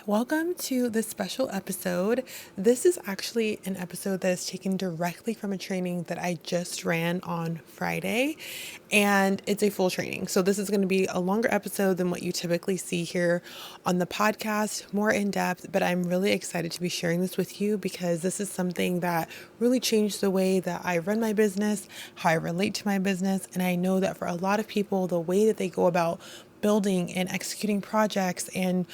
Welcome to this special episode. This is actually an episode that is taken directly from a training that I just ran on Friday, and it's a full training. So, this is going to be a longer episode than what you typically see here on the podcast, more in depth. But I'm really excited to be sharing this with you because this is something that really changed the way that I run my business, how I relate to my business. And I know that for a lot of people, the way that they go about building and executing projects and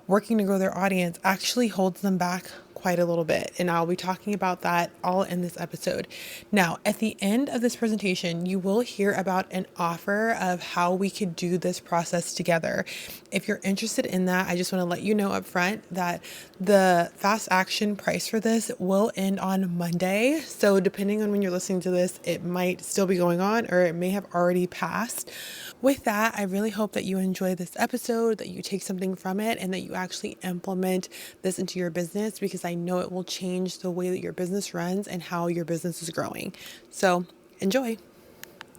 working to grow their audience actually holds them back quite a little bit. And I'll be talking about that all in this episode. Now, at the end of this presentation, you will hear about an offer of how we could do this process together. If you're interested in that, I just want to let you know up front that the fast action price for this will end on Monday. So depending on when you're listening to this, it might still be going on or it may have already passed. With that, I really hope that you enjoy this episode, that you take something from it, and that you actually implement this into your business because I know it will change the way that your business runs and how your business is growing. So enjoy.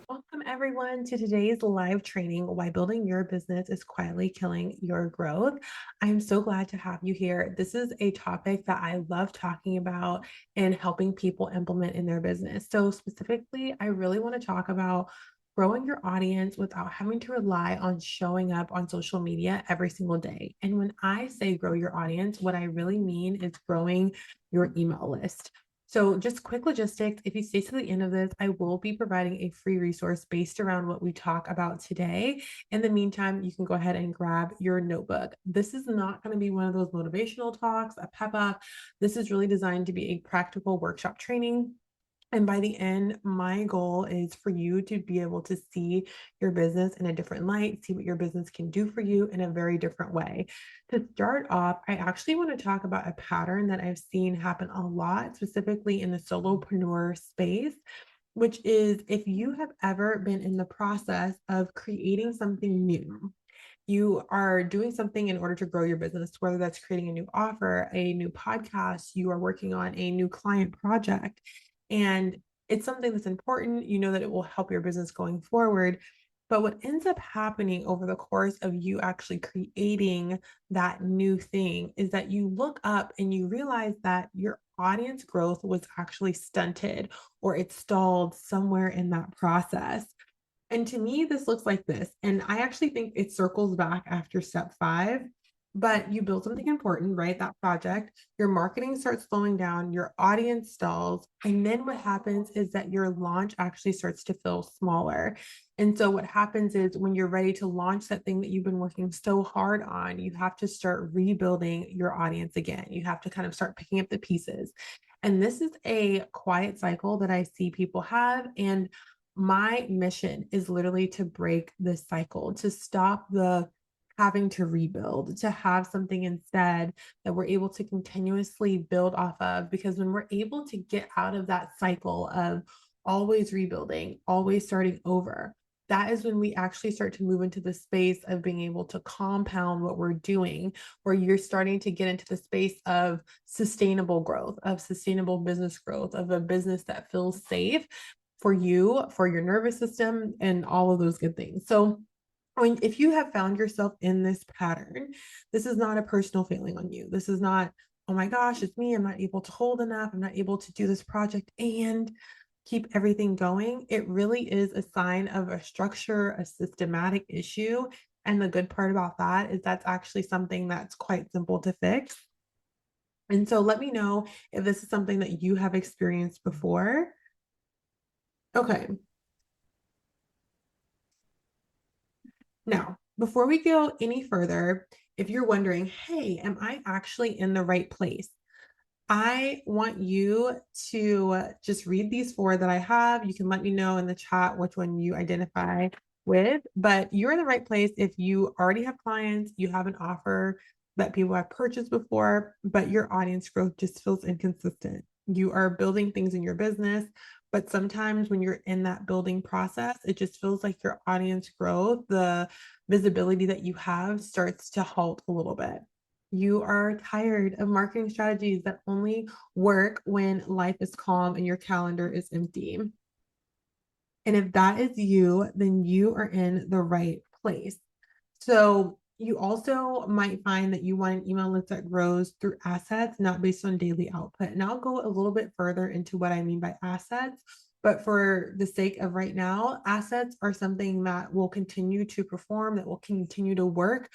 Welcome everyone to today's live training, Why Building Your Business is Quietly Killing Your Growth. I'm so glad to have you here. This is a topic that I love talking about and helping people implement in their business. So specifically, I really want to talk about growing your audience without having to rely on showing up on social media every single day. And when I say grow your audience, what I really mean is growing your email list. So just quick logistics, if you stay to the end of this, I will be providing a free resource based around what we talk about today. In the meantime, you can go ahead and grab your notebook. This is not going to be one of those motivational talks, a pep up. This is really designed to be a practical workshop training. And by the end, my goal is for you to be able to see your business in a different light, see what your business can do for you in a very different way. To start off, I actually want to talk about a pattern that I've seen happen a lot, specifically in the solopreneur space, which is if you have ever been in the process of creating something new. You are doing something in order to grow your business, whether that's creating a new offer, a new podcast, you are working on a new client project, and it's something that's important. You know that it will help your business going forward. But what ends up happening over the course of you actually creating that new thing is that you look up and you realize that your audience growth was actually stunted or it stalled somewhere in that process. And to me, this looks like this. And I actually think it circles back after step 5. But you build something important, right? That project, your marketing starts slowing down, your audience stalls. And then what happens is that your launch actually starts to feel smaller. And so what happens is when you're ready to launch that thing that you've been working so hard on, you have to start rebuilding your audience again. You have to kind of start picking up the pieces. And this is a quiet cycle that I see people have. And my mission is literally to break this cycle, to stop the having to rebuild, to have something instead that we're able to continuously build off of. Because when we're able to get out of that cycle of always rebuilding, always starting over, that is when we actually start to move into the space of being able to compound what we're doing, where you're starting to get into the space of sustainable growth, of sustainable business growth, of a business that feels safe for you, for your nervous system, and all of those good things. So if you have found yourself in this pattern, this is not a personal failing on you. This is not, oh my gosh, it's me. I'm not able to hold enough. I'm not able to do this project and keep everything going. It really is a sign of a structure, a systematic issue. And the good part about that is that's actually something that's quite simple to fix. And so let me know if this is something that you have experienced before. Okay. Now, before we go any further, if you're wondering, hey, am I actually in the right place? I want you to just read these 4 that I have. You can let me know in the chat which one you identify with, but you're in the right place if you already have clients, you have an offer that people have purchased before, but your audience growth just feels inconsistent. You are building things in your business, but sometimes when you're in that building process, it just feels like your audience growth, the visibility that you have starts to halt a little bit. You are tired of marketing strategies that only work when life is calm and your calendar is empty. And if that is you, then you are in the right place. So You also might find that you want an email list that grows through assets, not based on daily output. And I'll go a little bit further into what I mean by assets. But for the sake of right now, assets are something that will continue to perform, that will continue to work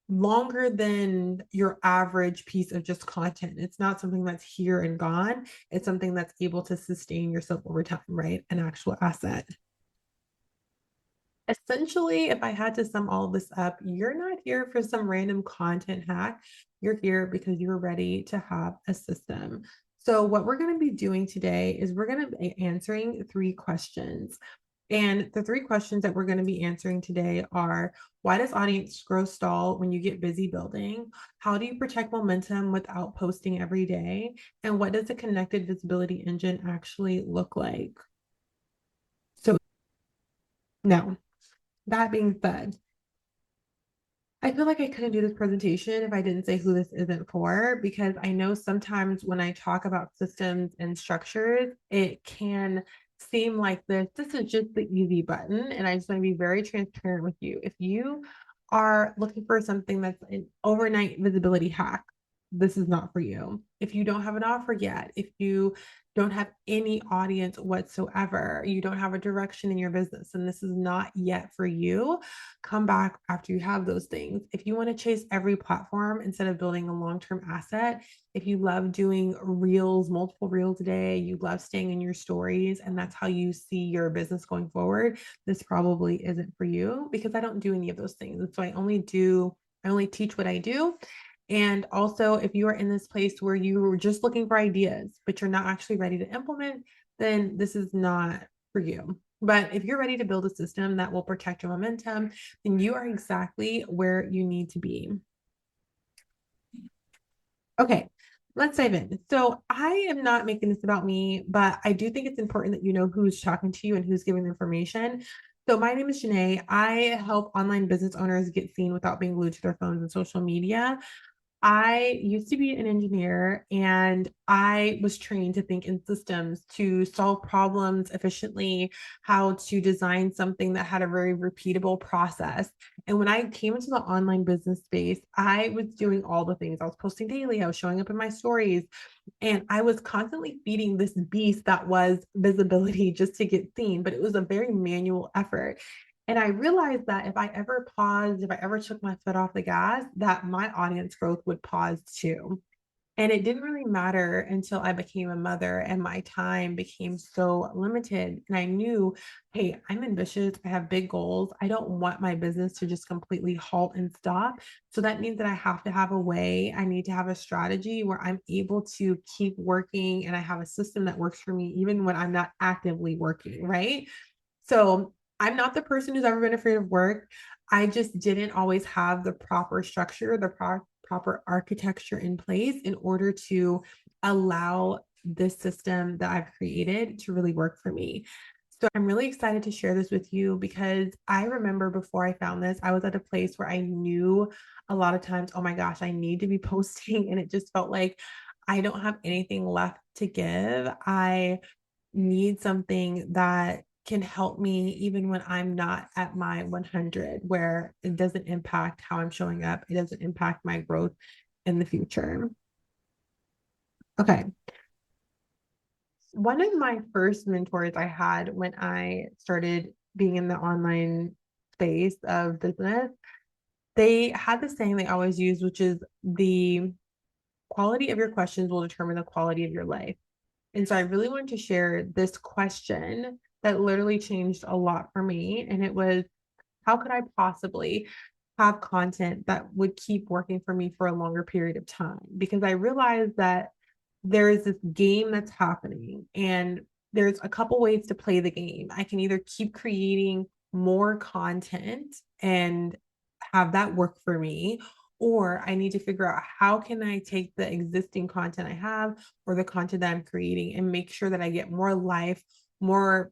longer than your average piece of just content. It's not something that's here and gone. It's something that's able to sustain yourself over time, right? An actual asset. Essentially, if I had to sum all of this up, you're not here for some random content hack. You're here because you're ready to have a system. So, what we're going to be doing today is we're going to be answering three questions. And the three questions that we're going to be answering today are: why does audience growth stall when you get busy building? How do you protect momentum without posting every day? And what does a connected visibility engine actually look like? So, now, that being said, I feel like I couldn't do this presentation if I didn't say who this isn't for, because I know sometimes when I talk about systems and structures, it can seem like this is just the easy button. And I just want to be very transparent with you. If you are looking for something that's an overnight visibility hack, this is not for you. If you don't have an offer yet, if you don't have any audience whatsoever, you don't have a direction in your business, and this is not yet for you, come back after you have those things. If you want to chase every platform instead of building a long-term asset, if you love doing reels, multiple reels a day, you love staying in your stories, and that's how you see your business going forward, this probably isn't for you, because I don't do any of those things. And so I only teach what I do. And also, if you are in this place where you were just looking for ideas, but you're not actually ready to implement, then this is not for you. But if you're ready to build a system that will protect your momentum, then you are exactly where you need to be. Okay, let's dive in. So I am not making this about me, but I do think it's important that you know who's talking to you and who's giving the information. So my name is Janae. I help online business owners get seen without being glued to their phones and social media. I used to be an engineer, and I was trained to think in systems, to solve problems efficiently, how to design something that had a very repeatable process. And when I came into the online business space, I was doing all the things. I was posting daily, I was showing up in my stories, and I was constantly feeding this beast that was visibility just to get seen, but it was a very manual effort. And I realized that if I ever paused, if I ever took my foot off the gas, that my audience growth would pause too. And it didn't really matter until I became a mother and my time became so limited. And I knew, hey, I'm ambitious. I have big goals. I don't want my business to just completely halt and stop. So that means that I have to have a way, I need to have a strategy where I'm able to keep working, and I have a system that works for me even when I'm not actively working, right? So I'm not the person who's ever been afraid of work. I just didn't always have the proper structure, the proper architecture in place in order to allow this system that I've created to really work for me. So I'm really excited to share this with you, because I remember before I found this, I was at a place where I knew a lot of times, oh my gosh, I need to be posting. And it just felt like I don't have anything left to give. I need something that can help me even when I'm not at my 100, where it doesn't impact how I'm showing up. It doesn't impact my growth in the future. Okay. One of my first mentors I had when I started being in the online space of business, they had this saying they always use, which is the quality of your questions will determine the quality of your life. And so I really wanted to share this question that literally changed a lot for me. And it was, how could I possibly have content that would keep working for me for a longer period of time? Because I realized that there is this game that's happening, and there's a couple ways to play the game. I can either keep creating more content and have that work for me, or I need to figure out how can I take the existing content I have, or the content that I'm creating, and make sure that I get more life, more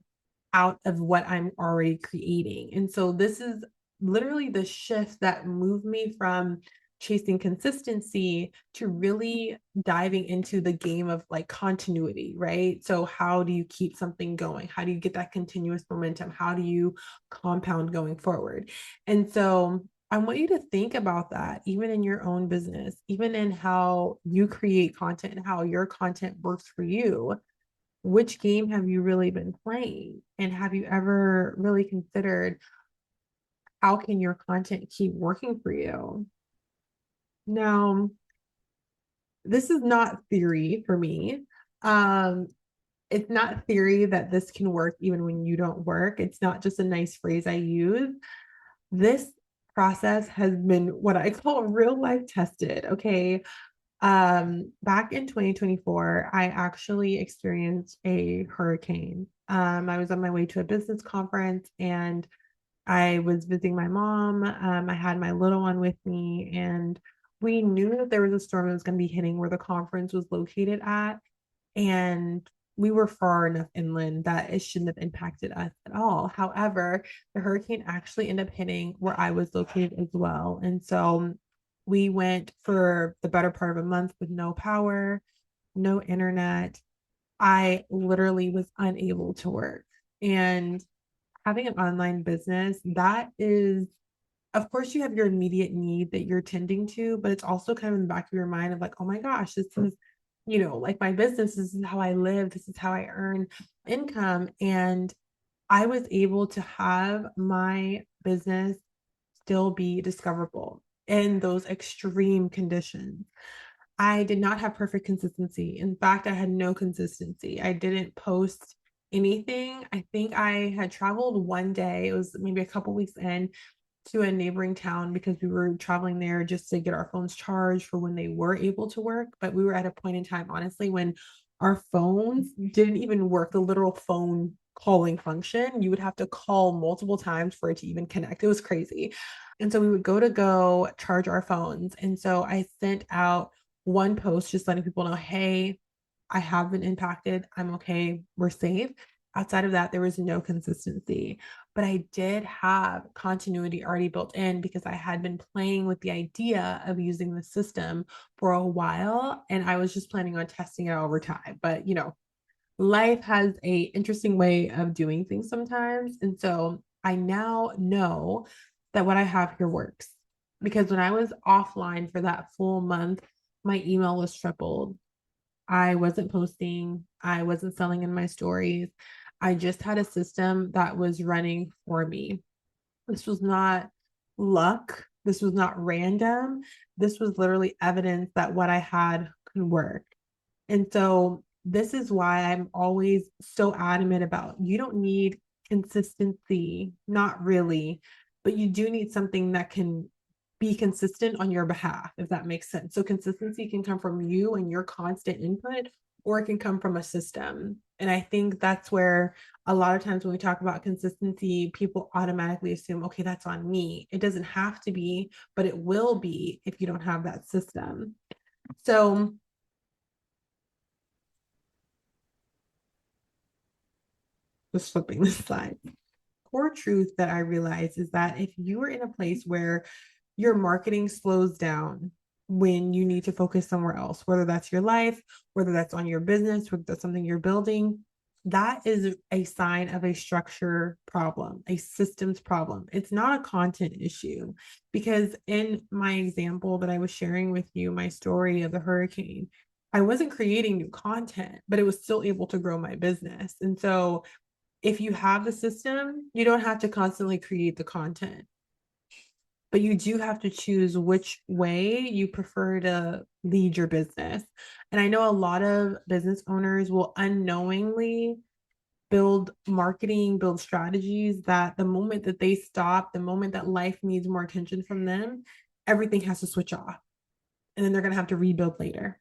out of what I'm already creating. And so this is literally the shift that moved me from chasing consistency to really diving into the game of like continuity, right? So how do you keep something going? How do you get that continuous momentum? How do you compound going forward? And so I want you to think about that, even in your own business, even in how you create content and how your content works for you. Which game have you really been playing? And have you ever really considered how can your content keep working for you? Now, this is not theory for me. Um, it's not theory that this can work even when you don't work. It's not just a nice phrase I use. This process has been what I call real life tested. Okay. Back in 2024, I actually experienced a hurricane. I was on my way to a business conference and I was visiting my mom. I had my little one with me, and we knew that there was a storm that was going to be hitting where the conference was located at. And we were far enough inland that it shouldn't have impacted us at all. However, the hurricane actually ended up hitting where I was located as well. And so we went for the better part of a month with no power, no internet. I literally was unable to work. And having an online business, that is, of course, you have your immediate need that you're tending to, but it's also kind of in the back of your mind of like, oh my gosh, this is, like my business, this is how I live, this is how I earn income. And I was able to have my business still be discoverable in those extreme conditions. I did not have perfect consistency. In fact, I had no consistency. I didn't post anything. I think I had traveled one day. It was maybe a couple weeks in to a neighboring town because we were traveling there just to get our phones charged for when they were able to work. But we were at a point in time, honestly, when our phones didn't even work, the literal phone calling function. You would have to call multiple times for it to even connect. It was crazy. And so we would go charge our phones. And so I sent out one post just letting people know, hey, I have been impacted. I'm okay. We're safe. Outside of that, there was no consistency, but I did have continuity already built in because I had been playing with the idea of using the system for a while, and I was just planning on testing it over time. But life has a interesting way of doing things sometimes, and so I now know that what I have here works because when I was offline for that full month, my email was tripled. I wasn't posting, I wasn't selling in my stories. I just had a system that was running for me. This was not luck. This was not random. This was literally evidence that what I had could work. And so this is why I'm always so adamant about you don't need consistency, not really, but you do need something that can be consistent on your behalf, if that makes sense. So consistency can come from you and your constant input, or it can come from a system. And I think that's where a lot of times when we talk about consistency, people automatically assume, okay, that's on me. It doesn't have to be, but it will be if you don't have that system. So just flipping this slide. Core truth that I realize is that if you are in a place where your marketing slows down when you need to focus somewhere else, whether that's your life, whether that's on your business, whether that's something you're building, that is a sign of a structure problem, a systems problem. It's not a content issue because in my example that I was sharing with you, my story of the hurricane, I wasn't creating new content, but it was still able to grow my business. And so if you have the system, you don't have to constantly create the content, but you do have to choose which way you prefer to lead your business. And I know a lot of business owners will unknowingly build marketing, build strategies that the moment that they stop, the moment that life needs more attention from them, everything has to switch off. And then they're going to have to rebuild later.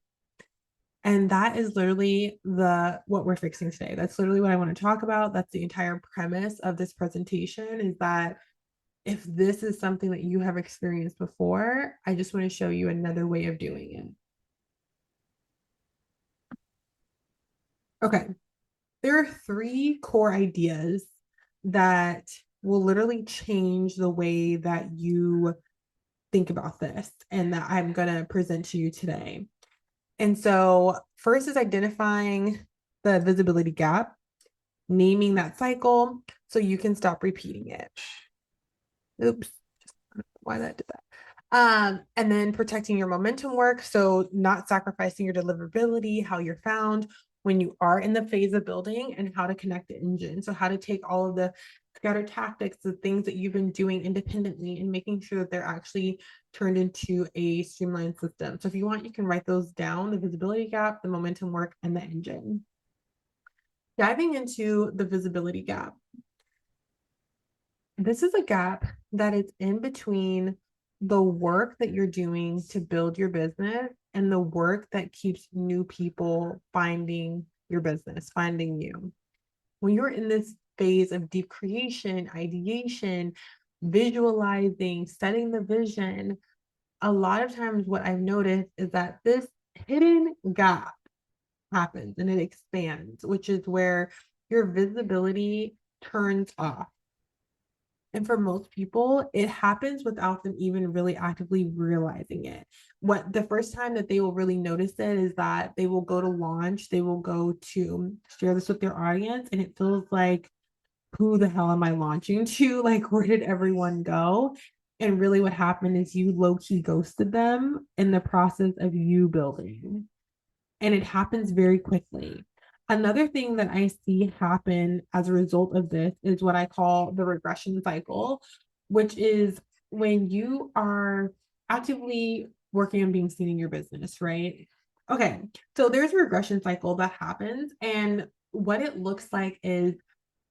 And that is literally what we're fixing today. That's literally what I want to talk about. That's the entire premise of this presentation is that if this is something that you have experienced before, I just want to show you another way of doing it. Okay. There are three core ideas that will literally change the way that you think about this and that I'm going to present to you today. And so, first is identifying the visibility gap, naming that cycle so you can stop repeating it. Oops. why that did that. And then protecting your momentum work. So not sacrificing your deliverability, how you're found when you are in the phase of building, and how to connect the engine. So how to take all of the scattered tactics, the things that you've been doing independently, and making sure that they're actually turned into a streamlined system. So if you want, you can write those down: the visibility gap, the momentum work, and the engine. Diving into the visibility gap. This is a gap that is in between the work that you're doing to build your business and the work that keeps new people finding your business, finding you. When you're in this phase of deep creation, ideation, visualizing, setting the vision, a lot of times what I've noticed is that this hidden gap happens and it expands, which is where your visibility turns off. And for most people, it happens without them even really actively realizing it. What the first time that they will really notice it is that they will go to launch, they will go to share this with their audience, and it feels like, who the hell am I launching to? Like, where did everyone go? And really, what happened is you low key ghosted them in the process of you building, and it happens very quickly. Another thing that I see happen as a result of this is what I call the regression cycle, which is when you are actively working on being seen in your business, right? Okay, so there's a regression cycle that happens, and what it looks like is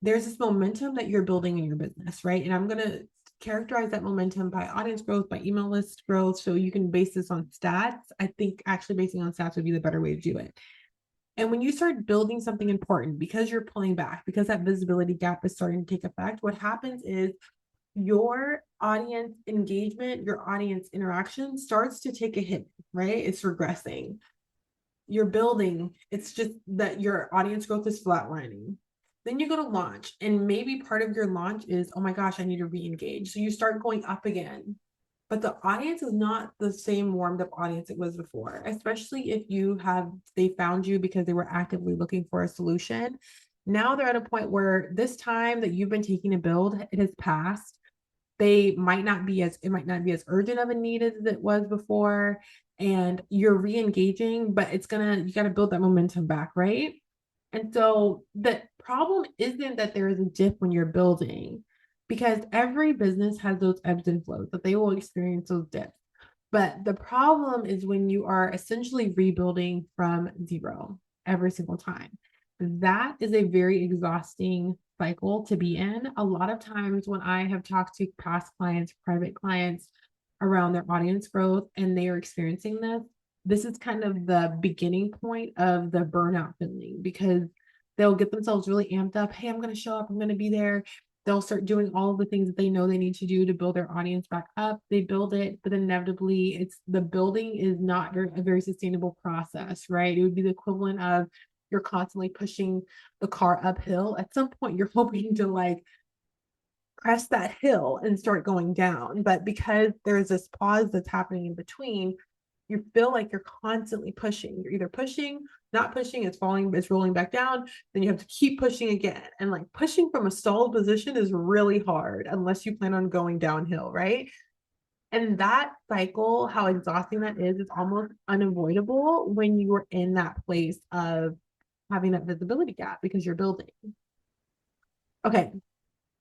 there's this momentum that you're building in your business, right? And I'm going to characterize that momentum by audience growth, by email list growth. So you can base this on stats. I think actually basing on stats would be the better way to do it. And when you start building something important, because you're pulling back, because that visibility gap is starting to take effect, what happens is your audience engagement, your audience interaction starts to take a hit, right? It's regressing. You're building, it's just that your audience growth is flatlining. Then you go to launch, and maybe part of your launch is, oh my gosh, I need to re-engage. So you start going up again. But the audience is not the same warmed up audience it was before, especially if they found you because they were actively looking for a solution. Now they're at a point where this time that you've been taking to build, it has passed. It might not be as urgent of a need as it was before, and you're re-engaging, but you got to build that momentum back, right? And so the problem isn't that there is a dip when you're building, because every business has those ebbs and flows, that they will experience those dips. But the problem is when you are essentially rebuilding from zero every single time. That is a very exhausting cycle to be in. A lot of times when I have talked to past clients, private clients around their audience growth, and they are experiencing this is kind of the beginning point of the burnout feeling, because they'll get themselves really amped up. Hey, I'm going to show up. I'm going to be there. They'll start doing all of the things that they know they need to do to build their audience back up. They build it, but inevitably the building is not a very sustainable process, right? It would be the equivalent of you're constantly pushing the car uphill. At some point, you're hoping to like crest that hill and start going down. But because there's this pause that's happening in between, you feel like you're constantly pushing. You're either pushing, not pushing, it's falling, it's rolling back down. Then you have to keep pushing again. And like pushing from a stalled position is really hard unless you plan on going downhill, right? And that cycle, how exhausting that is almost unavoidable when you are in that place of having that visibility gap because you're building. Okay,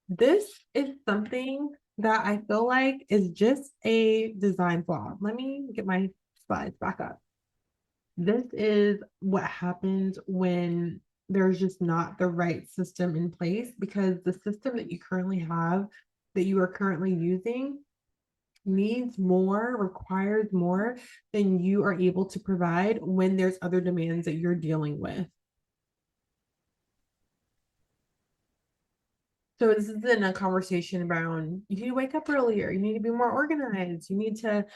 this is something that I feel like is just a design flaw. Let me get my slides back up. This is what happens when there's just not the right system in place, because the system that you currently have, that you are currently using, requires more than you are able to provide when there's other demands that you're dealing with. So this is in a conversation around, you need to wake up earlier, you need to be more organized, you need to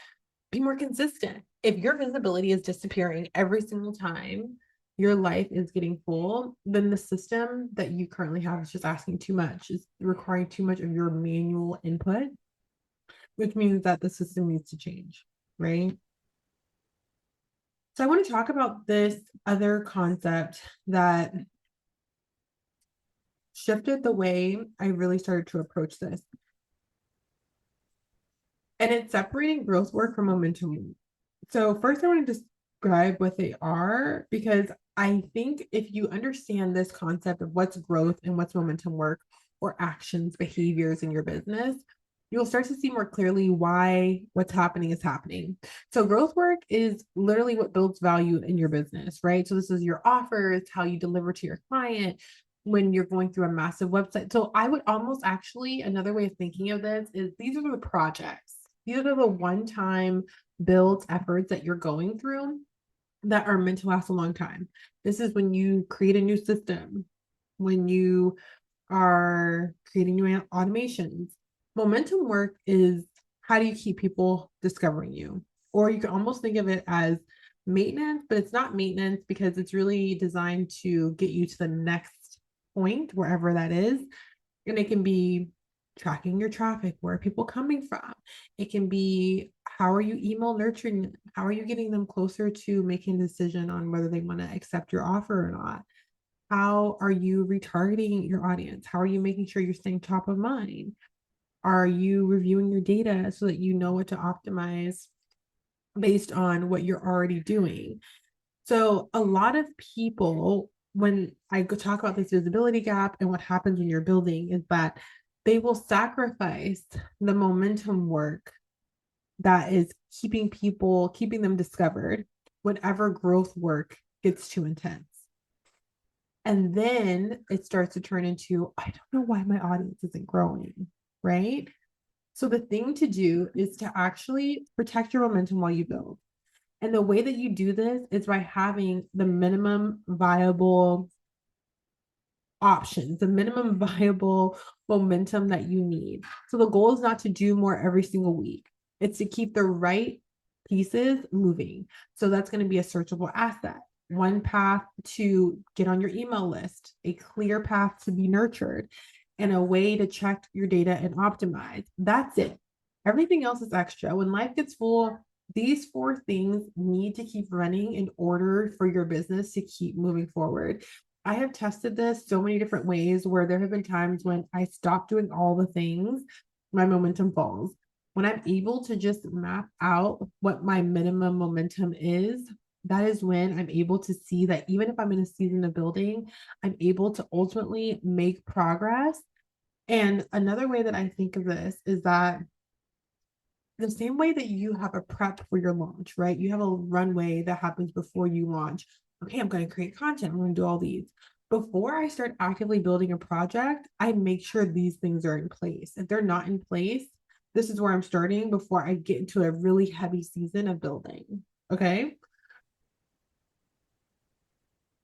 be more consistent. If your visibility is disappearing every single time your life is getting full, then the system that you currently have is just asking too much, is requiring too much of your manual input, which means that the system needs to change, right? So I want to talk about this other concept that shifted the way I really started to approach this. And it's separating growth work from momentum. So first I want to describe what they are, because I think if you understand this concept of what's growth and what's momentum work or actions, behaviors in your business, you'll start to see more clearly why what's happening is happening. So growth work is literally what builds value in your business, right? So this is your offers, how you deliver to your client when you're going through a massive website. So I would almost actually, another way of thinking of this is these are the projects. These are the one-time builds efforts that you're going through that are meant to last a long time. This is when you create a new system, when you are creating new automations. Momentum work is how do you keep people discovering you? Or you can almost think of it as maintenance, but it's not maintenance because it's really designed to get you to the next point, wherever that is. And it can be tracking your traffic. Where are people coming from? It can be how are you email nurturing them? How are you getting them closer to making a decision on whether they want to accept your offer or not? How are you retargeting your audience? How are you making sure you're staying top of mind? Are you reviewing your data so that you know what to optimize based on what you're already doing? So a lot of people, when I go talk about this visibility gap and what happens when you're building, is that they will sacrifice the momentum work that is keeping them discovered whenever growth work gets too intense. And then it starts to turn into, I don't know why my audience isn't growing, right? So the thing to do is to actually protect your momentum while you build. And the way that you do this is by having the minimum viable options, the minimum viable momentum that you need. So the goal is not to do more every single week. It's to keep the right pieces moving. So that's going to be a searchable asset, one path to get on your email list, a clear path to be nurtured, and a way to check your data and optimize. That's it. Everything else is extra. When life gets full, these four things need to keep running in order for your business to keep moving forward. I have tested this so many different ways where there have been times when I stop doing all the things, my momentum falls. When I'm able to just map out what my minimum momentum is, that is when I'm able to see that even if I'm in a season of building, I'm able to ultimately make progress. And another way that I think of this is that the same way that you have a prep for your launch, right? You have a runway that happens before you launch. Okay, I'm going to create content. I'm going to do all these. Before I start actively building a project, I make sure these things are in place. If they're not in place, this is where I'm starting before I get into a really heavy season of building. Okay.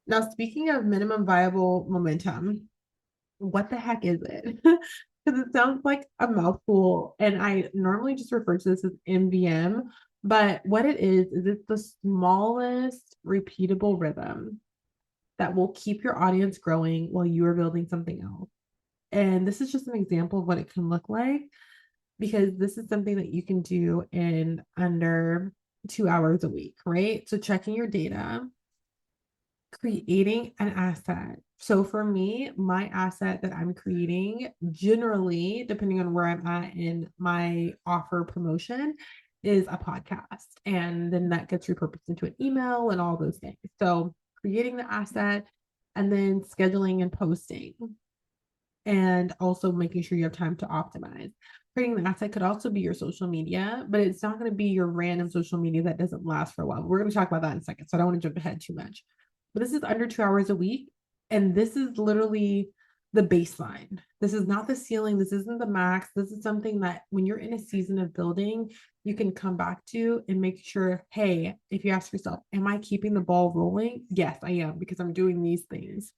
Now, speaking of minimum viable momentum, what the heck is it? Because it sounds like a mouthful. And I normally just refer to this as MVM. But what it is it's the smallest repeatable rhythm that will keep your audience growing while you are building something else. And this is just an example of what it can look like, because this is something that you can do in under 2 hours a week, right? So checking your data, creating an asset. So for me, my asset that I'm creating, generally, depending on where I'm at in my offer promotion, is a podcast. And then that gets repurposed into an email and all those things. So creating the asset and then scheduling and posting, and also making sure you have time to optimize. Creating the asset could also be your social media, but it's not going to be your random social media that doesn't last for a while. We're going to talk about that in a second. So I don't want to jump ahead too much. But this is under 2 hours a week. And this is literally the baseline. This is not the ceiling. This isn't the max. This is something that when you're in a season of building, you can come back to and make sure, hey, if you ask yourself, am I keeping the ball rolling? Yes, I am, because I'm doing these things.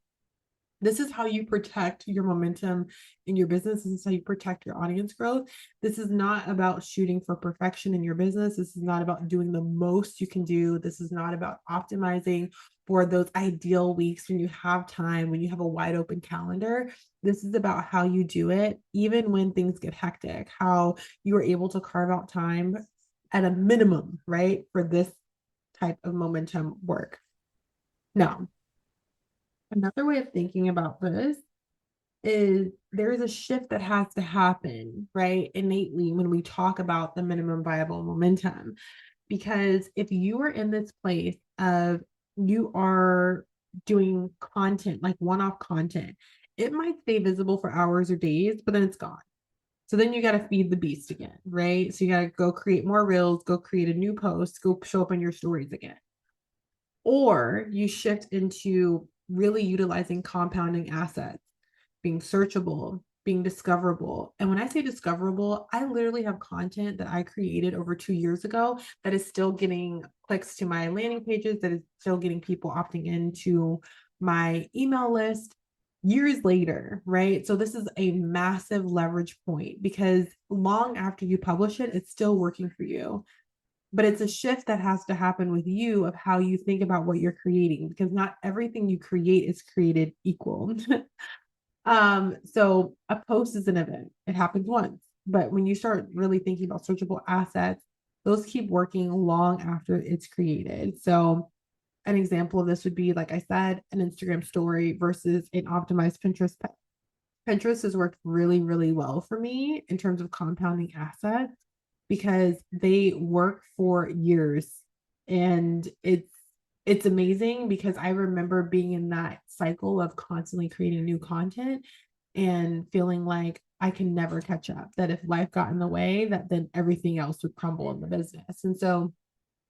This is how you protect your momentum in your business. This is how you protect your audience growth. This is not about shooting for perfection in your business. This is not about doing the most you can do. This is not about optimizing for those ideal weeks when you have time, when you have a wide open calendar. This is about how you do it, even when things get hectic, how you are able to carve out time at a minimum, right, for this type of momentum work. Now, another way of thinking about this is there is a shift that has to happen, right? Innately when we talk about the minimum viable momentum. Because if you are in this place of you are doing content, like one-off content, it might stay visible for hours or days, but then it's gone. So then you got to feed the beast again, right? So you got to go create more reels, go create a new post, go show up in your stories again. Or you shift into really utilizing compounding assets, being searchable, being discoverable. And when I say discoverable, I literally have content that I created over 2 years ago that is still getting clicks to my landing pages, that is still getting people opting into my email list years later, right? So this is a massive leverage point because long after you publish it, it's still working for you. But it's a shift that has to happen with you of how you think about what you're creating, because not everything you create is created equal. So a post is an event, it happens once. But when you start really thinking about searchable assets, those keep working long after it's created. So an example of this would be, like I said, an Instagram story versus an optimized Pinterest. Pinterest has worked really, really well for me in terms of compounding assets because they work for years. And it's amazing because I remember being in that cycle of constantly creating new content and feeling like I can never catch up, that if life got in the way, that then everything else would crumble in the business. And so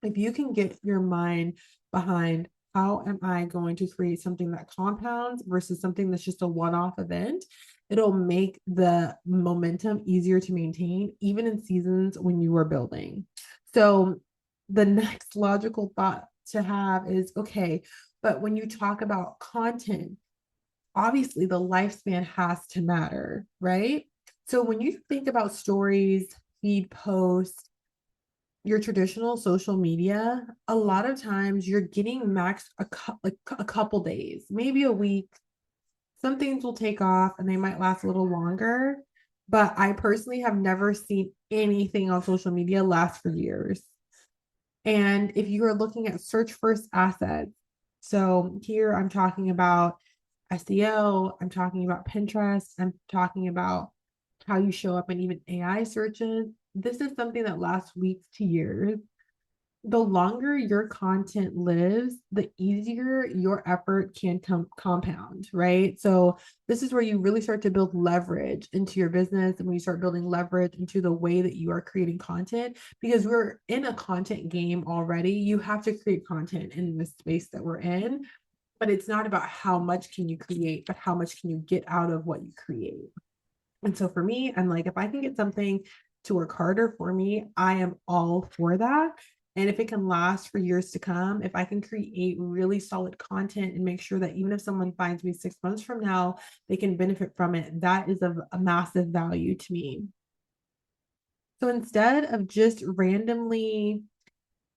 if you can get your mind behind how am I going to create something that compounds versus something that's just a one-off event, it'll make the momentum easier to maintain, even in seasons when you are building. So the next logical thought to have is, okay, but when you talk about content, obviously the lifespan has to matter, right? So when you think about stories, feed posts, your traditional social media, a lot of times you're getting max like a couple days, maybe a week. Some things will take off and they might last a little longer, but I personally have never seen anything on social media last for years. And if you are looking at search first assets, so here I'm talking about SEO, I'm talking about Pinterest, I'm talking about how you show up in even AI searches. This is something that lasts weeks to years. The longer your content lives, the easier your effort can compound, right? So this is where you really start to build leverage into your business, and when you start building leverage into the way that you are creating content, because we're in a content game already. You have to create content in the space that we're in, but it's not about how much can you create, but how much can you get out of what you create. And so for me, I'm like, if I can get something to work harder for me, I am all for that. And if it can last for years to come, if I can create really solid content and make sure that even if someone finds me 6 months from now, they can benefit from it, that is of a massive value to me. So instead of just randomly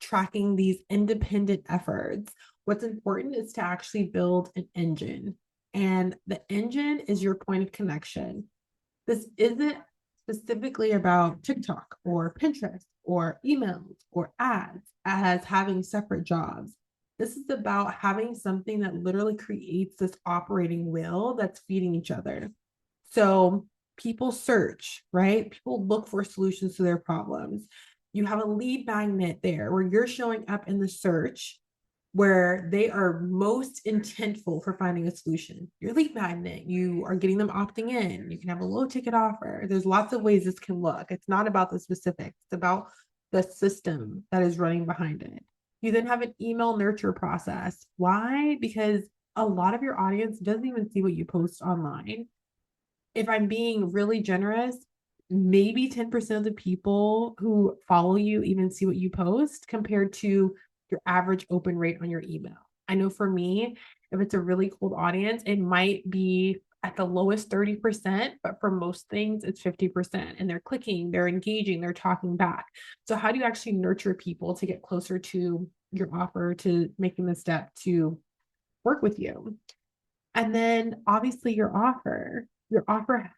tracking these independent efforts, what's important is to actually build an engine. And the engine is your point of connection. This isn't specifically about TikTok or Pinterest or emails or ads as having separate jobs. This is about having something that literally creates this operating wheel that's feeding each other. So people search, right? People look for solutions to their problems. You have a lead magnet there where you're showing up in the search where they are most intentful for finding a solution. Your lead magnet, you are getting them opting in. You can have a low ticket offer. There's lots of ways this can look. It's not about the specifics, it's about the system that is running behind it. You then have an email nurture process. Why? Because a lot of your audience doesn't even see what you post online. If I'm being really generous, maybe 10% of the people who follow you even see what you post compared to your average open rate on your email. I know for me, if it's a really cold audience, it might be at the lowest 30%, but for most things, it's 50%. And they're clicking, they're engaging, they're talking back. So, how do you actually nurture people to get closer to your offer, to making the step to work with you? And then obviously your offer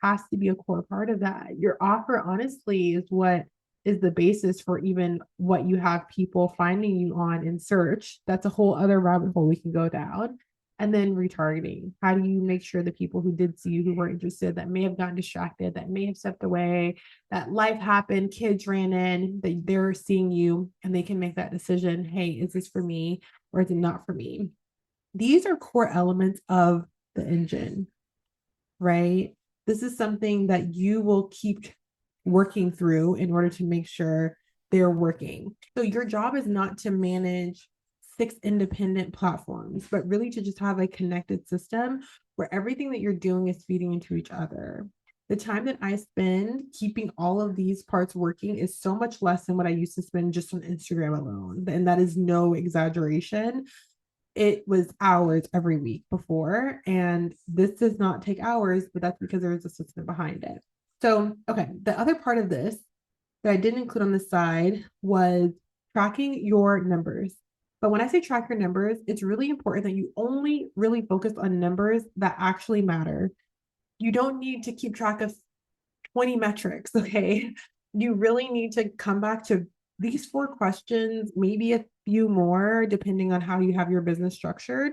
has to be a core part of that. Your offer honestly is what is the basis for even what you have people finding you on in search. That's a whole other rabbit hole we can go down. And then retargeting. How do you make sure the people who did see you, who were interested, that may have gotten distracted, that may have stepped away, that life happened, kids ran in, that they're seeing you and they can make that decision. Hey, is this for me or is it not for me? These are core elements of the engine, right? This is something that you will keep working through in order to make sure they're working. So your job is not to manage six independent platforms, but really to just have a connected system where everything that you're doing is feeding into each other. The time that I spend keeping all of these parts working is so much less than what I used to spend just on Instagram alone. And that is no exaggeration. It was hours every week before. And this does not take hours, but that's because there's a system behind it. So, okay, the other part of this that I didn't include on the side was tracking your numbers. But when I say track your numbers, it's really important that you only really focus on numbers that actually matter. You don't need to keep track of 20 metrics, okay? You really need to come back to these four questions, maybe a few more, depending on how you have your business structured.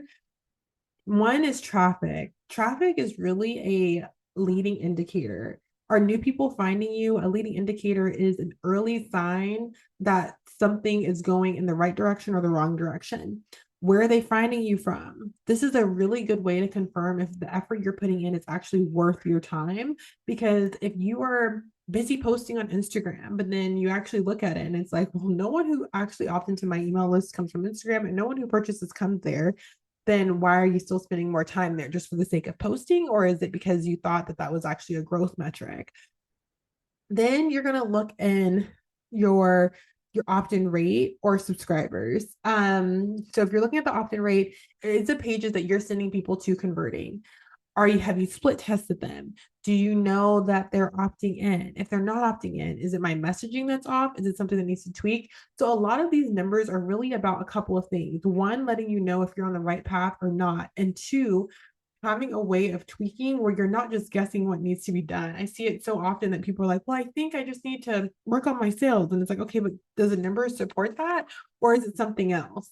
One is traffic. Traffic is really a leading indicator. Are new people finding you? A leading indicator is an early sign that something is going in the right direction or the wrong direction. Where are they finding you from? This is a really good way to confirm if the effort you're putting in is actually worth your time. Because if you are busy posting on Instagram, but then you actually look at it and it's like, well, no one who actually opts into my email list comes from Instagram and no one who purchases comes there, then why are you still spending more time there, just for the sake of posting? Or is it because you thought that that was actually a growth metric? Then you're going to look in your your opt-in rate or subscribers. So if you're looking at the opt-in rate, it's the pages that you're sending people to converting. Have you split tested them? Do you know that they're opting in? If they're not opting in, is it my messaging that's off? Is it something that needs to tweak? So a lot of these numbers are really about a couple of things. One, letting you know if you're on the right path or not. And two, having a way of tweaking where you're not just guessing what needs to be done. I see it so often that people are like, well, I think I just need to work on my sales. And it's like, okay, but does the numbers support that? Or is it something else?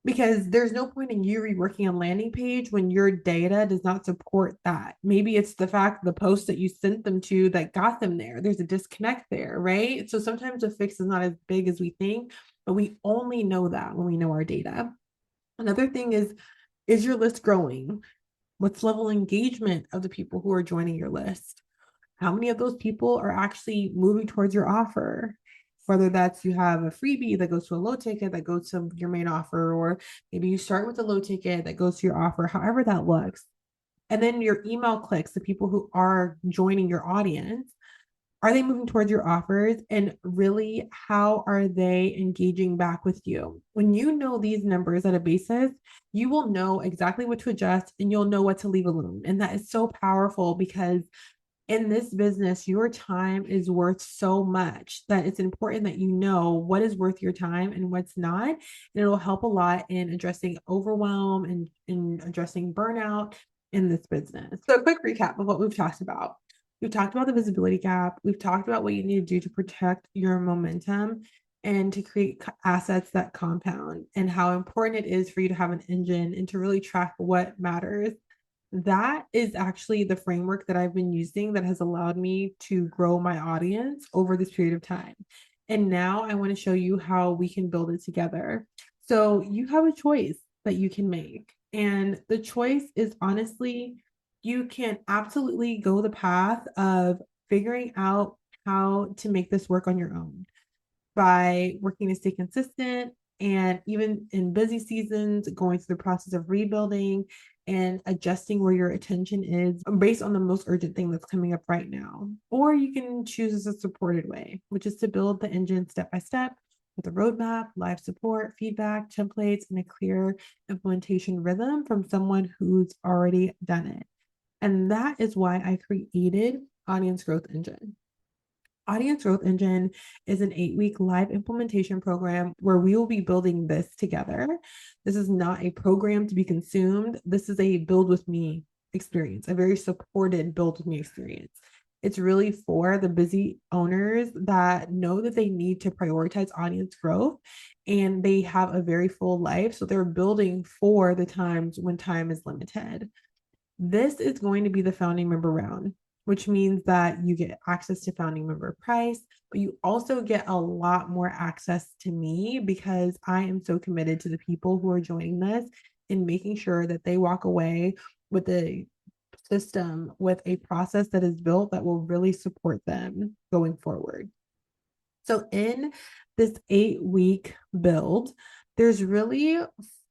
Because there's no point in you reworking a landing page when your data does not support that. Maybe it's the fact the post that you sent them to that got them there. There's a disconnect there, right? So sometimes the fix is not as big as we think, but we only know that when we know our data. Another thing is your list growing? What's level engagement of the people who are joining your list? How many of those people are actually moving towards your offer? Whether that's you have a freebie that goes to a low ticket that goes to your main offer, or maybe you start with a low ticket that goes to your offer, however that looks. And then your email clicks, the people who are joining your audience, are they moving towards your offers? And really, how are they engaging back with you? When you know these numbers at a basis, you will know exactly what to adjust and you'll know what to leave alone. And that is so powerful because in this business, your time is worth so much that it's important that you know what is worth your time and what's not. And it'll help a lot in addressing overwhelm and in addressing burnout in this business. So, a quick recap of what we've talked about. We've talked about the visibility gap. We've talked about what you need to do to protect your momentum and to create assets that compound, and how important it is for you to have an engine and to really track what matters. That is actually the framework that I've been using that has allowed me to grow my audience over this period of time. And now I want to show you how we can build it together. So you have a choice that you can make. And the choice is honestly, you can absolutely go the path of figuring out how to make this work on your own by working to stay consistent, and even in busy seasons, going through the process of rebuilding and adjusting where your attention is based on the most urgent thing that's coming up right now. Or you can choose a supported way, which is to build the engine step by step with a roadmap, live support, feedback, templates, and a clear implementation rhythm from someone who's already done it. And that is why I created Audience Growth Engine. Audience Growth Engine is an 8-week live implementation program where we will be building this together. This is not a program to be consumed. This is a build with me experience, a very supported build with me experience. It's really for the busy owners that know that they need to prioritize audience growth and they have a very full life. So they're building for the times when time is limited. This is going to be the founding member round, which means that you get access to founding member price, but you also get a lot more access to me because I am so committed to the people who are joining this and making sure that they walk away with a system, with a process that is built that will really support them going forward. So in this 8-week build, there's really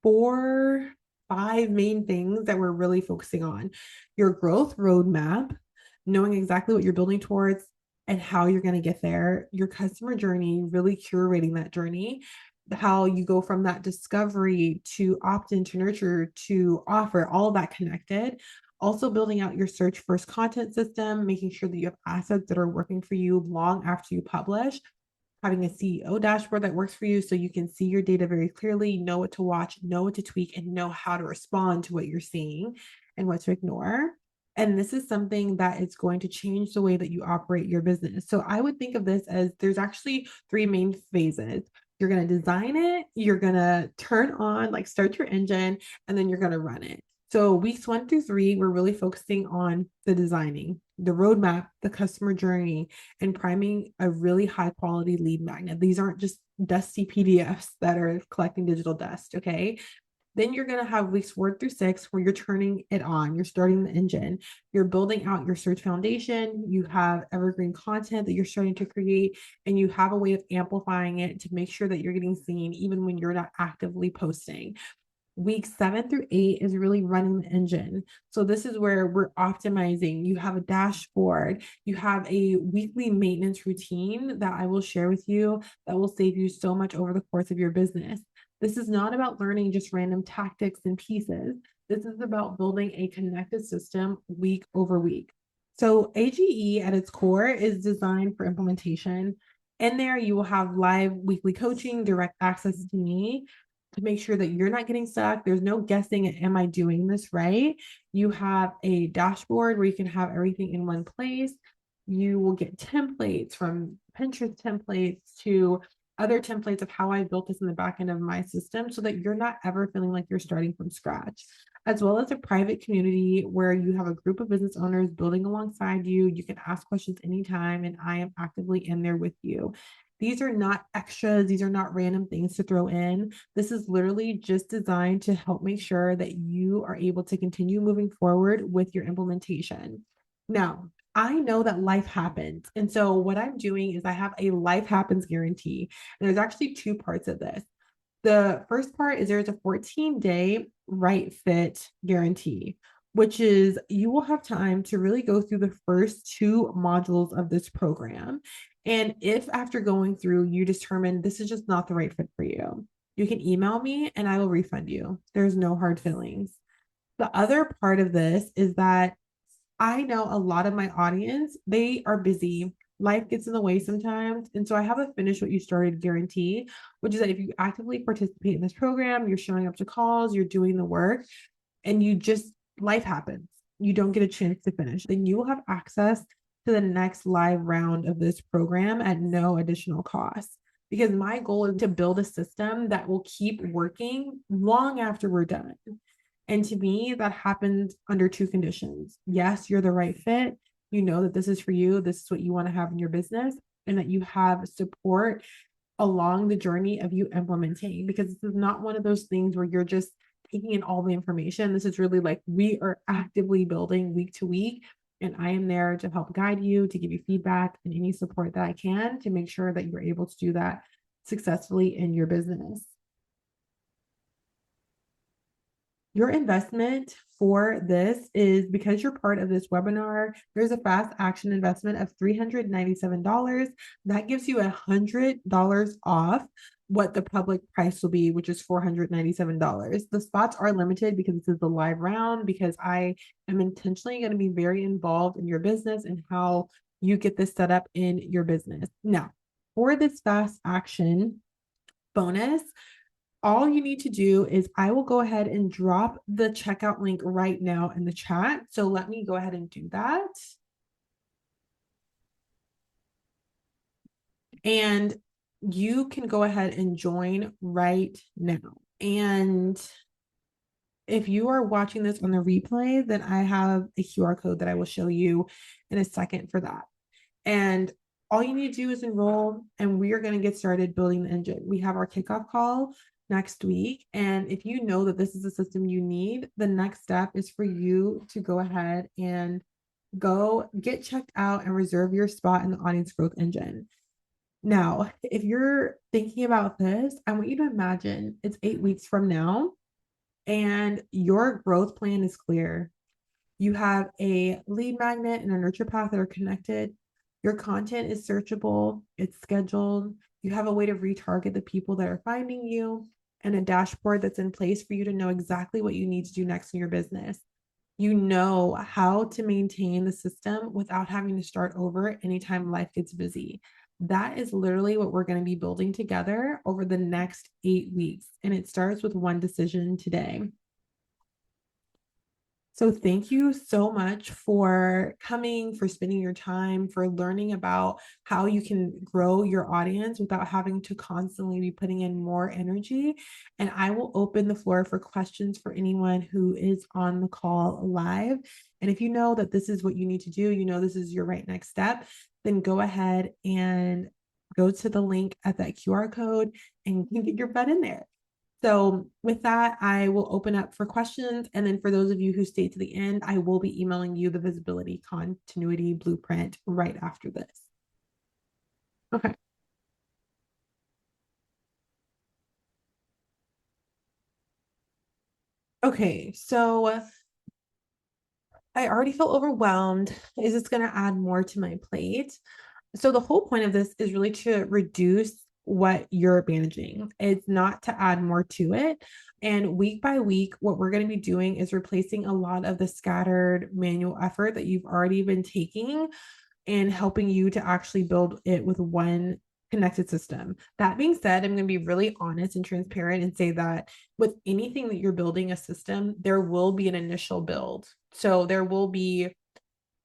four, five main things that we're really focusing on. Your growth roadmap, knowing exactly what you're building towards and how you're going to get there, your customer journey, really curating that journey, how you go from that discovery to opt-in to nurture to offer, all of that connected. Also building out your search first content system, making sure that you have assets that are working for you long after you publish, having a CEO dashboard that works for you so you can see your data very clearly, know what to watch, know what to tweak, and know how to respond to what you're seeing and what to ignore. And this is something that is going to change the way that you operate your business. So I would think of this as there's actually three main phases. You're going to design it, you're going to turn on, like start your engine, and then you're going to run it. So weeks 1 through 3, we're really focusing on the designing, the roadmap, the customer journey, and priming a really high quality lead magnet. These aren't just dusty PDFs that are collecting digital dust. Okay. Then you're going to have weeks 4 through 6 where you're turning it on, you're starting the engine, you're building out your search foundation, you have evergreen content that you're starting to create, and you have a way of amplifying it to make sure that you're getting seen even when you're not actively posting. Week 7 through 8 is really running the engine. So this is where we're optimizing. You have a dashboard, you have a weekly maintenance routine that I will share with you that will save you so much over the course of your business. This is not about learning just random tactics and pieces. This is about building a connected system week over week. So AGE at its core is designed for implementation. In there, you will have live weekly coaching, direct access to me, to make sure that you're not getting stuck. There's no guessing, am I doing this right? You have a dashboard where you can have everything in one place. You will get templates, from Pinterest templates to other templates of how I built this in the back end of my system, so that you're not ever feeling like you're starting from scratch, as well as a private community where you have a group of business owners building alongside you. You can ask questions anytime, and I am actively in there with you. These are not extras. These are not random things to throw in. This is literally just designed to help make sure that you are able to continue moving forward with your implementation. Now, I know that life happens. And so what I'm doing is I have a life happens guarantee. And there's actually two parts of this. The first part is there's a 14-day right fit guarantee, which is you will have time to really go through the first 2 modules of this program. And if after going through, you determine this is just not the right fit for you, you can email me and I will refund you. There's no hard feelings. The other part of this is that I know a lot of my audience, they are busy. Life gets in the way sometimes. And so I have a finish what you started guarantee, which is that if you actively participate in this program, you're showing up to calls, you're doing the work, and you just, life happens, you don't get a chance to finish, then you will have access to the next live round of this program at no additional cost. Because my goal is to build a system that will keep working long after we're done. And to me, that happens under 2 conditions. Yes, you're the right fit. You know that this is for you. This is what you want to have in your business, and that you have support along the journey of you implementing, because this is not one of those things where you're just taking in all the information. This is really like we are actively building week to week. And I am there to help guide you, to give you feedback and any support that I can to make sure that you're able to do that successfully in your business. Your investment for this is, because you're part of this webinar, there's a fast action investment of $397. That gives you $100 off what the public price will be, which is $497. The spots are limited because this is the live round, because I am intentionally going to be very involved in your business and how you get this set up in your business. Now, for this fast action bonus, all you need to do is I will go ahead and drop the checkout link right now in the chat. So let me go ahead and do that. And you can go ahead and join right now. And if you are watching this on the replay, then I have a QR code that I will show you in a second for that. And all you need to do is enroll, and we are going to get started building the engine. We have our kickoff call next week. And if you know that this is a system you need, the next step is for you to go ahead and go get checked out and reserve your spot in the audience growth engine. Now, if you're thinking about this, I want you to imagine it's 8 weeks from now and your growth plan is clear. You have a lead magnet and a nurture path that are connected. Your content is searchable, it's scheduled. You have a way to retarget the people that are finding you, and a dashboard that's in place for you to know exactly what you need to do next in your business. You know how to maintain the system without having to start over anytime life gets busy. That is literally what we're going to be building together over the next 8 weeks. And it starts with one decision today. So thank you so much for coming, for spending your time, for learning about how you can grow your audience without having to constantly be putting in more energy. And I will open the floor for questions for anyone who is on the call live. And if you know that this is what you need to do, you know this is your right next step, then go ahead and go to the link at that QR code and get your butt in there. So with that, I will open up for questions. And then for those of you who stay to the end, I will be emailing you the visibility continuity blueprint right after this. Okay. Okay, so I already feel overwhelmed. Is this going to add more to my plate? So the whole point of this is really to reduce what you're managing. It's not to add more to it. And week by week, what we're going to be doing is replacing a lot of the scattered manual effort that you've already been taking and helping you to actually build it with one connected system. That being said, I'm going to be really honest and transparent and say that with anything that you're building a system, there will be an initial build. So there will be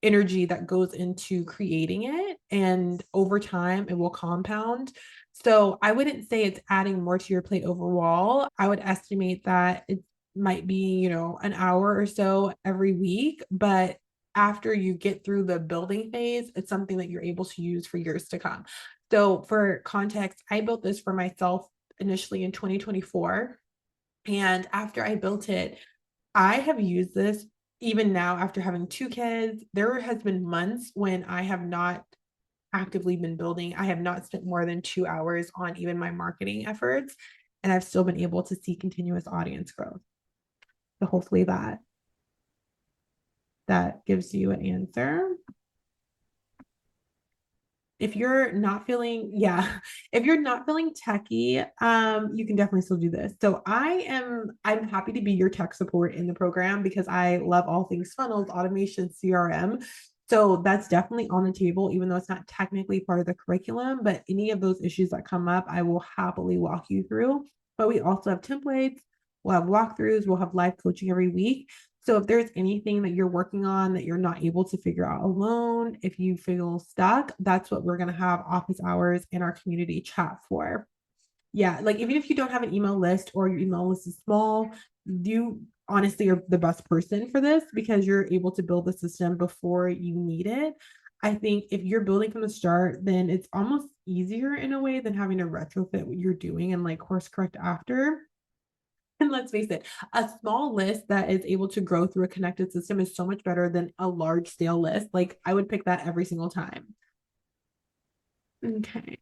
energy that goes into creating it, and over time it will compound. So I wouldn't say it's adding more to your plate overall. I would estimate that it might be, an hour or so every week, but after you get through the building phase, it's something that you're able to use for years to come. So for context, I built this for myself initially in 2024, and after I built it, I have used this even now after having two kids. There has been months when I have not actively been building. I have not spent more than 2 hours on even my marketing efforts, and I've still been able to see continuous audience growth. So hopefully that gives you an answer. If you're not feeling, if you're not feeling techy, you can definitely still do this. So I'm happy to be your tech support in the program because I love all things funnels, automation, CRM. So that's definitely on the table, even though it's not technically part of the curriculum, but any of those issues that come up, I will happily walk you through. But we also have templates, we'll have walkthroughs, we'll have live coaching every week. So if there's anything that you're working on that you're not able to figure out alone, if you feel stuck, that's what we're going to have office hours in our community chat for. Yeah, like even if you don't have an email list or your email list is small, you honestly are the best person for this because you're able to build the system before you need it. I think if you're building from the start, then it's almost easier in a way than having to retrofit what you're doing and like course correct after. And let's face it, a small list that is able to grow through a connected system is so much better than a large scale list. Like I would pick that every single time. Okay.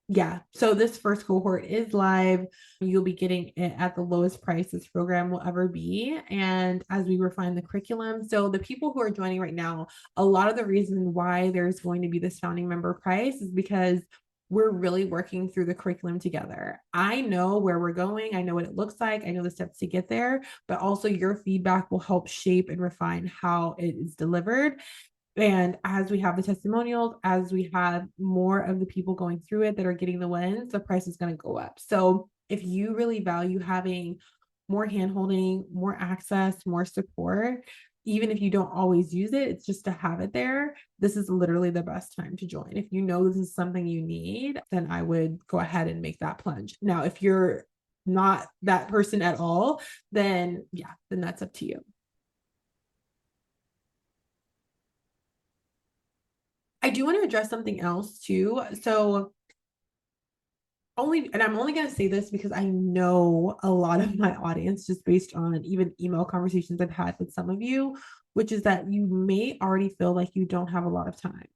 Yeah. So this first cohort is live. You'll be getting it at the lowest price this program will ever be. And as we refine the curriculum, so the people who are joining right now, a lot of the reason why there's going to be this founding member price is because we're really working through the curriculum together. I know where we're going. I know what it looks like. I know the steps to get there, but also your feedback will help shape and refine how it is delivered. And as we have the testimonials, as we have more of the people going through it that are getting the wins, the price is going to go up. So if you really value having more handholding, more access, more support, even if you don't always use it, it's just to have it there. This is literally the best time to join. If you know this is something you need, then I would go ahead and make that plunge. Now, if you're not that person at all, then yeah, then that's up to you. I do want to address something else too. So I'm only going to say this because I know a lot of my audience, just based on even email conversations I've had with some of you, which is that you may already feel like you don't have a lot of time.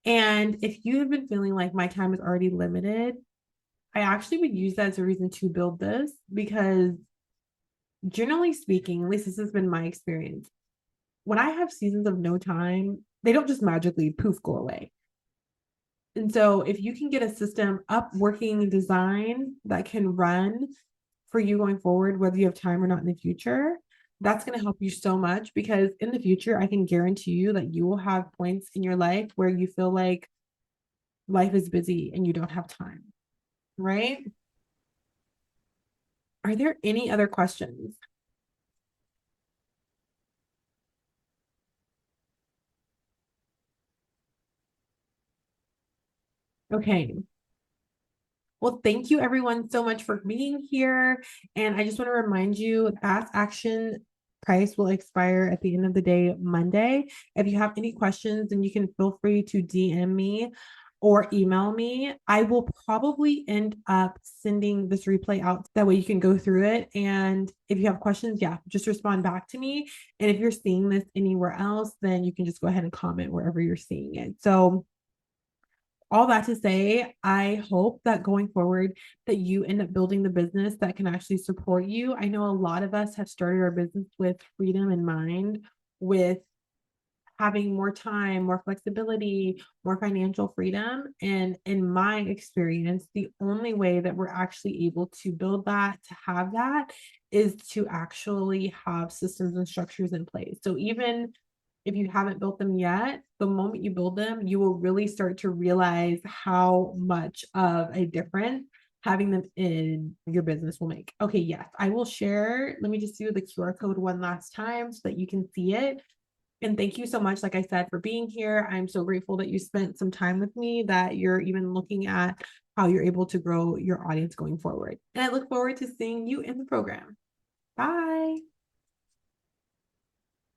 And if you have been feeling like my time is already limited, I actually would use that as a reason to build this, because generally speaking, at least this has been my experience, when I have seasons of no time, they don't just magically poof go away. And so if you can get a system up, working, design that can run for you going forward, whether you have time or not in the future, that's going to help you so much, because in the future, I can guarantee you that you will have points in your life where you feel like life is busy and you don't have time, right? Are there any other questions? Okay. Well, thank you everyone so much for being here. And I just want to remind you, fast action price will expire at the end of the day, Monday. If you have any questions, then you can feel free to DM me or email me. I will probably end up sending this replay out. That way you can go through it. And if you have questions, yeah, just respond back to me. And if you're seeing this anywhere else, then you can just go ahead and comment wherever you're seeing it. So all that to say, I hope that going forward that you end up building the business that can actually support you. I know a lot of us have started our business with freedom in mind, with having more time, more flexibility, more financial freedom. And in my experience, the only way that we're actually able to build that, to have that, is to actually have systems and structures in place. So even if you haven't built them yet, the moment you build them, you will really start to realize how much of a difference having them in your business will make. Okay, yes, I will share. Let me just do the QR code one last time so that you can see it. And thank you so much, like I said, for being here. I'm so grateful that you spent some time with me, that you're even looking at how you're able to grow your audience going forward. And I look forward to seeing you in the program. Bye.